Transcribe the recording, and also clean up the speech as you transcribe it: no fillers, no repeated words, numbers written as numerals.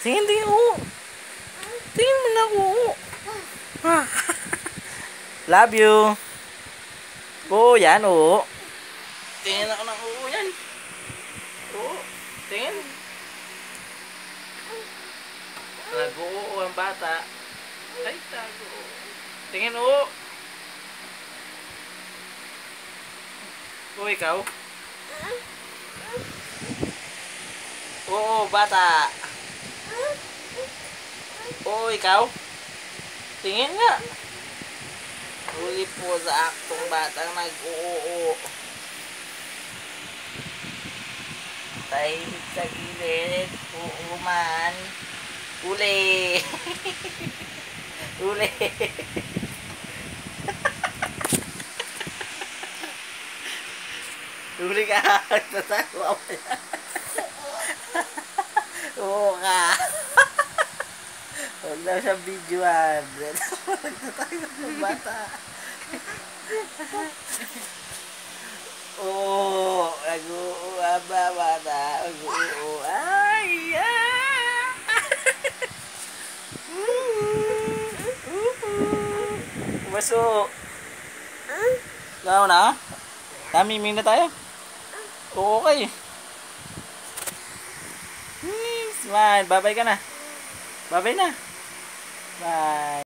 Tingin, tingin, oo. Tingin mo na ako, oo. Ah. Love you. Oo, yan, oo. Tingin ako ng oo yan. Oo, tingin. Nag-oo ang bata. Ay, tago. Tingin, oo. Oo, ikaw. Oo, bata. Oo, ikaw. Tingin nga. Huli po sa aktong batang nag-oo. Tahimik sa gilid. Oo man. Huli. Huli. Huli ka. Tatawa mo yan. Oo ka. Huwag na siyang videoan. Nagtatayo ng bata. Oo. Nag-oo ba bata? Nag-oo. Ay! Ah! Masuk. Gano'n na? Namiming na tayo? Oo, okay. Smile. Bye-bye ka na. Bye-bye na. Bye.